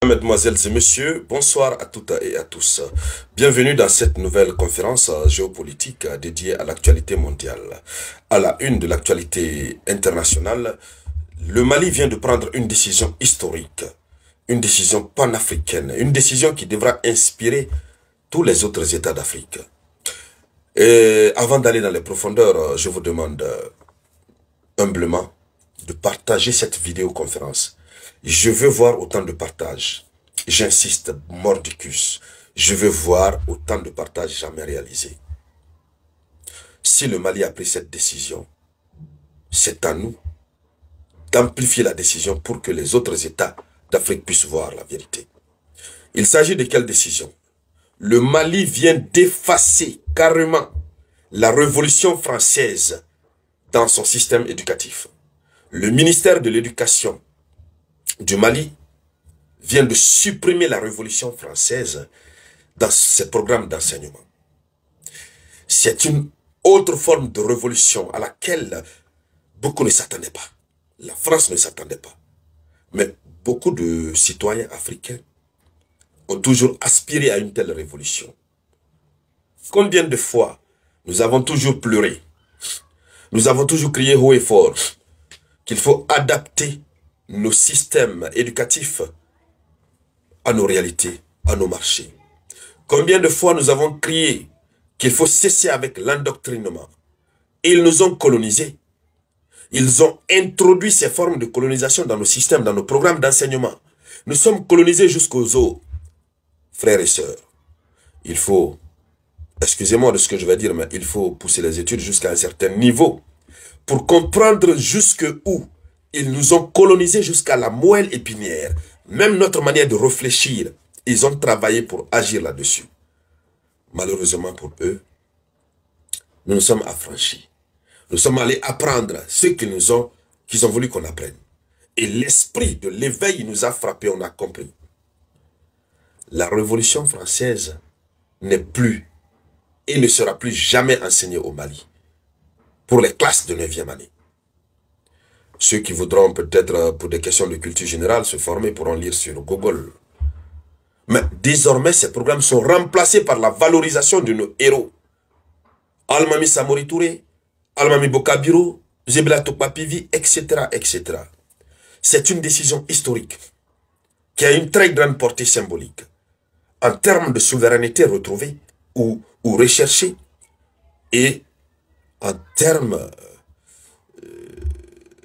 Mesdemoiselles et messieurs, bonsoir à toutes et à tous. Bienvenue dans cette nouvelle conférence géopolitique dédiée à l'actualité mondiale. À la une de l'actualité internationale, le Mali vient de prendre une décision historique, une décision panafricaine, une décision qui devra inspirer tous les autres États d'Afrique. Et avant d'aller dans les profondeurs, je vous demande humblement de partager cette vidéoconférence. Je veux voir autant de partages. J'insiste, mordicus. Je veux voir autant de partages jamais réalisés. Si le Mali a pris cette décision, c'est à nous d'amplifier la décision pour que les autres États d'Afrique puissent voir la vérité. Il s'agit de quelle décision? Le Mali vient d'effacer carrément la Révolution française dans son système éducatif. Le ministère de l'Éducation du Mali vient de supprimer la Révolution française dans ses programmes d'enseignement. C'est une autre forme de révolution à laquelle beaucoup ne s'attendaient pas. La France ne s'attendait pas. Mais beaucoup de citoyens africains ont toujours aspiré à une telle révolution. Combien de fois nous avons toujours pleuré, nous avons toujours crié haut et fort qu'il faut adapter nos systèmes éducatifs à nos réalités, à nos marchés. Combien de fois nous avons crié qu'il faut cesser avec l'endoctrinement. Ils nous ont colonisés. Ils ont introduit ces formes de colonisation dans nos systèmes, dans nos programmes d'enseignement. Nous sommes colonisés jusqu'aux os. Frères et sœurs, il faut, excusez-moi de ce que je vais dire, mais il faut pousser les études jusqu'à un certain niveau pour comprendre jusqu'où ils nous ont colonisés jusqu'à la moelle épinière. Même notre manière de réfléchir, ils ont travaillé pour agir là-dessus. Malheureusement pour eux, nous nous sommes affranchis. Nous sommes allés apprendre ce qu'ils ont voulu qu'on apprenne. Et l'esprit de l'éveil nous a frappés, on a compris. La Révolution française n'est plus et ne sera plus jamais enseignée au Mali pour les classes de 9e année. Ceux qui voudront peut-être, pour des questions de culture générale, se former pourront lire sur Google. Mais désormais, ces programmes sont remplacés par la valorisation de nos héros. Almami Samori Touré, Almami Bokabiro, Zebla Tokpapivi, etc., etc. C'est une décision historique qui a une très grande portée symbolique. En termes de souveraineté retrouvée ou recherchée et en termes...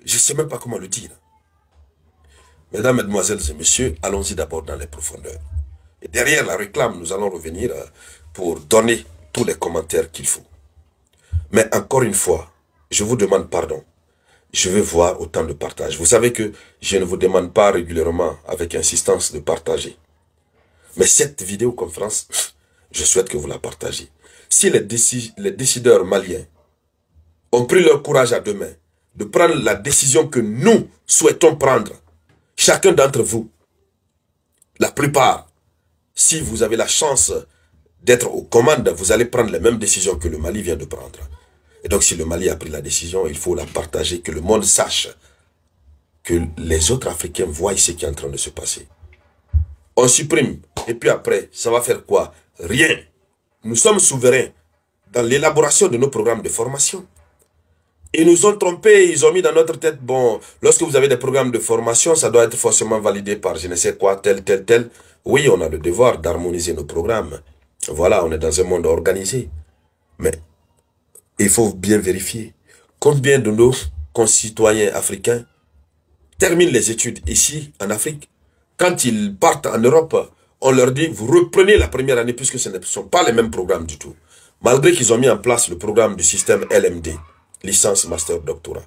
je ne sais même pas comment le dire. Mesdames, Mesdemoiselles et Messieurs, allons-y d'abord dans les profondeurs. Et derrière la réclame, nous allons revenir pour donner tous les commentaires qu'il faut. Mais encore une fois, je vous demande pardon. Je veux voir autant de partage. Vous savez que je ne vous demande pas régulièrement, avec insistance, de partager. Mais cette vidéoconférence, je souhaite que vous la partagez. Si les décideurs maliens ont pris leur courage à deux mains, de prendre la décision que nous souhaitons prendre, chacun d'entre vous, la plupart, si vous avez la chance d'être aux commandes, vous allez prendre les mêmes décisions que le Mali vient de prendre. Et donc si le Mali a pris la décision, il faut la partager, que le monde sache, que les autres Africains voient ce qui est en train de se passer. On supprime, et puis après, ça va faire quoi? Rien. Nous sommes souverains dans l'élaboration de nos programmes de formation. Ils nous ont trompés, ils ont mis dans notre tête, bon, lorsque vous avez des programmes de formation, ça doit être forcément validé par je ne sais quoi, tel. Oui, on a le devoir d'harmoniser nos programmes. Voilà, on est dans un monde organisé. Mais il faut bien vérifier combien de nos concitoyens africains terminent les études ici, en Afrique. Quand ils partent en Europe, on leur dit, vous reprenez la première année puisque ce ne sont pas les mêmes programmes du tout. Malgré qu'ils ont mis en place le programme du système LMD. Licence, master, doctorat,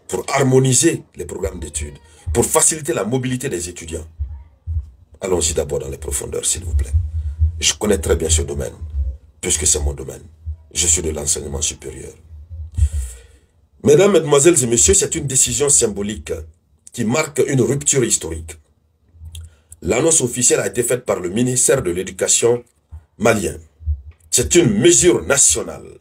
pour harmoniser les programmes d'études, pour faciliter la mobilité des étudiants. Allons-y d'abord dans les profondeurs, s'il vous plaît. Je connais très bien ce domaine, puisque c'est mon domaine. Je suis de l'enseignement supérieur. Mesdames, Mesdemoiselles et Messieurs, c'est une décision symbolique qui marque une rupture historique. L'annonce officielle a été faite par le ministère de l'Éducation malien. C'est une mesure nationale.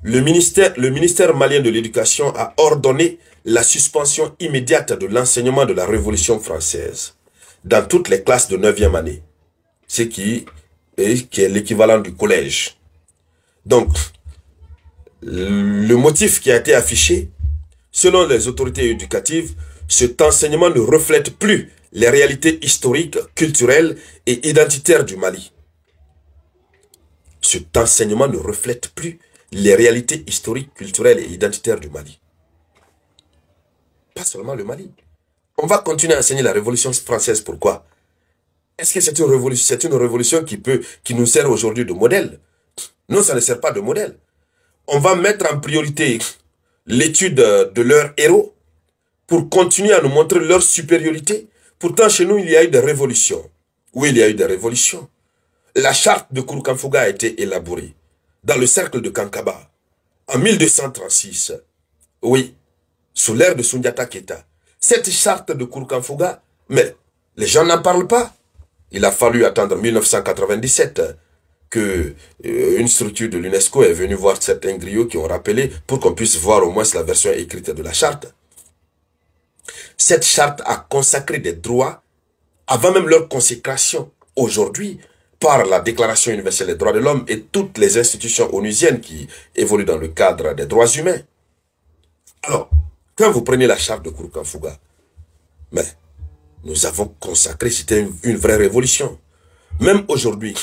Le ministère malien de l'Éducation a ordonné la suspension immédiate de l'enseignement de la Révolution française. dans toutes les classes de 9e année, ce qui est l'équivalent du collège. Donc, le motif qui a été affiché, selon les autorités éducatives, cet enseignement ne reflète plus les réalités historiques, culturelles et identitaires du Mali. Cet enseignement ne reflète plus les réalités historiques, culturelles et identitaires du Mali. Pas seulement le Mali. On va continuer à enseigner la Révolution française. Pourquoi? Est-ce que c'est une révolution qui nous sert aujourd'hui de modèle? Non, ça ne sert pas de modèle. On va mettre en priorité l'étude de leurs héros pour continuer à nous montrer leur supériorité. Pourtant, chez nous, il y a eu des révolutions. Oui, il y a eu des révolutions. La charte de Kouroukanfouga a été élaborée dans le cercle de Kankaba en 1236. Oui, sous l'ère de Soundiata Keita. Cette charte de Kouroukanfouga, mais les gens n'en parlent pas. Il a fallu attendre 1997 que une structure de l'UNESCO est venue voir certains griots qui ont rappelé pour qu'on puisse voir au moins la version écrite de la charte. Cette charte a consacré des droits avant même leur consécration aujourd'hui par la Déclaration universelle des droits de l'homme et toutes les institutions onusiennes qui évoluent dans le cadre des droits humains. Alors, quand vous prenez la charte de Kouroukanfouga, mais nous avons consacré, c'était une vraie révolution. Même aujourd'hui,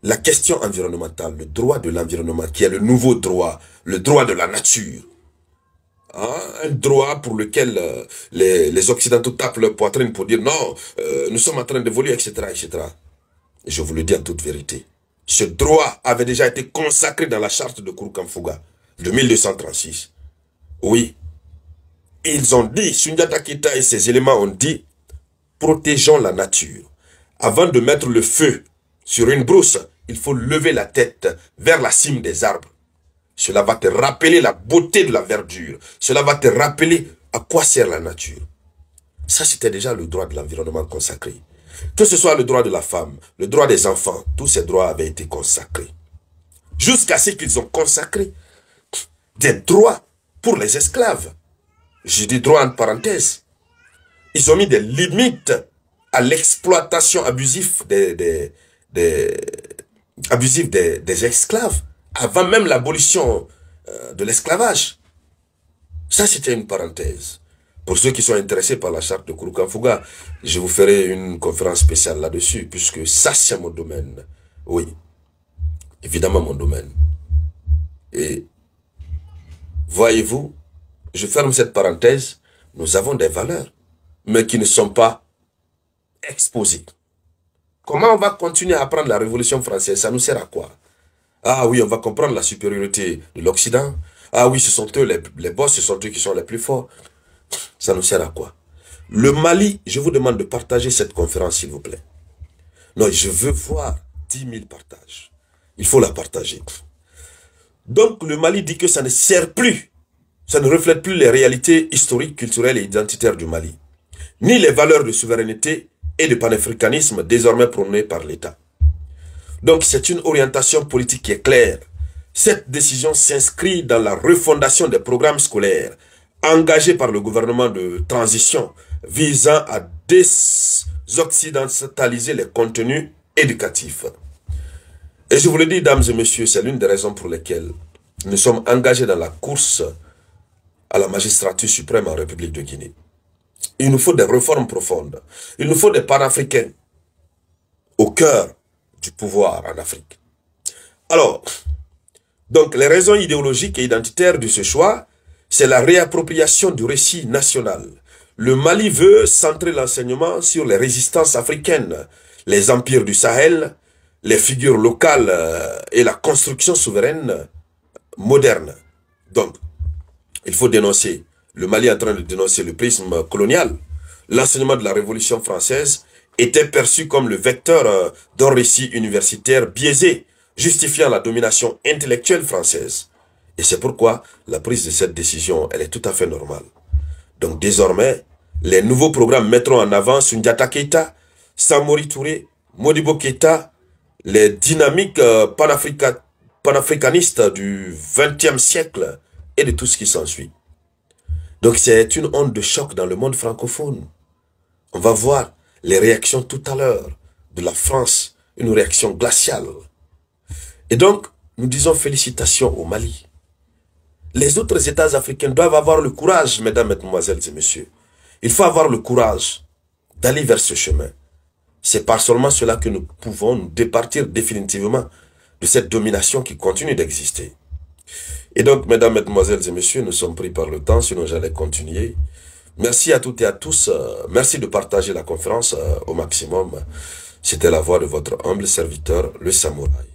la question environnementale, le droit de l'environnement, qui est le nouveau droit, le droit de la nature, hein, un droit pour lequel les Occidentaux tapent leur poitrine pour dire non, nous sommes en train d'évoluer, etc., etc. Je vous le dis en toute vérité. Ce droit avait déjà été consacré dans la charte de Kouroukanfouga de 1236. Oui. Ils ont dit, Soundiata Keita et ses éléments ont dit, protégeons la nature. Avant de mettre le feu sur une brousse, il faut lever la tête vers la cime des arbres. Cela va te rappeler la beauté de la verdure. Cela va te rappeler à quoi sert la nature. Ça, c'était déjà le droit de l'environnement consacré. Que ce soit le droit de la femme, le droit des enfants, tous ces droits avaient été consacrés. Jusqu'à ce qu'ils ont consacré des droits pour les esclaves. Je dis droit en parenthèse. Ils ont mis des limites à l'exploitation abusive des esclaves avant même l'abolition de l'esclavage. Ça, c'était une parenthèse. Pour ceux qui sont intéressés par la charte de Kouroukanfouga, je vous ferai une conférence spéciale là-dessus, puisque ça, c'est mon domaine. Oui, évidemment mon domaine. Et voyez-vous, je ferme cette parenthèse, nous avons des valeurs, mais qui ne sont pas exposées. Comment on va continuer à apprendre la Révolution française? Ça nous sert à quoi? Ah oui, on va comprendre la supériorité de l'Occident. Ah oui, ce sont eux les boss, ce sont eux qui sont les plus forts. Ça nous sert à quoi? Le Mali, je vous demande de partager cette conférence, s'il vous plaît. Non, je veux voir 10 000 partages. Il faut la partager. Donc, le Mali dit que ça ne sert plus. Ça ne reflète plus les réalités historiques, culturelles et identitaires du Mali. Ni les valeurs de souveraineté et de panafricanisme désormais prônées par l'État. Donc, c'est une orientation politique qui est claire. Cette décision s'inscrit dans la refondation des programmes scolaires engagés par le gouvernement de transition visant à désoccidentaliser les contenus éducatifs. Et je vous le dis, dames et messieurs, c'est l'une des raisons pour lesquelles nous sommes engagés dans la course à la magistrature suprême en République de Guinée. Il nous faut des réformes profondes. Il nous faut des panafricains au cœur du pouvoir en Afrique. Alors, donc les raisons idéologiques et identitaires de ce choix, c'est la réappropriation du récit national. Le Mali veut centrer l'enseignement sur les résistances africaines, les empires du Sahel, les figures locales et la construction souveraine moderne. Donc, il faut dénoncer. Le Mali est en train de dénoncer le prisme colonial. L'enseignement de la Révolution française était perçu comme le vecteur d'un récit universitaire biaisé, justifiant la domination intellectuelle française. Et c'est pourquoi la prise de cette décision, elle est tout à fait normale. Donc désormais, les nouveaux programmes mettront en avant Soundiata Keita, Samori Touré, Modibo Keita, les dynamiques panafricanistes du XXe siècle et de tout ce qui s'ensuit. Donc c'est une onde de choc dans le monde francophone. On va voir les réactions tout à l'heure de la France, une réaction glaciale. Et donc, nous disons félicitations au Mali. Les autres États africains doivent avoir le courage, mesdames, mesdemoiselles et messieurs. Il faut avoir le courage d'aller vers ce chemin. C'est par seulement cela que nous pouvons nous départir définitivement de cette domination qui continue d'exister. Et donc, mesdames, mesdemoiselles et messieurs, nous sommes pris par le temps, sinon j'allais continuer. Merci à toutes et à tous. Merci de partager la conférence au maximum. C'était la voix de votre humble serviteur, le Samouraï.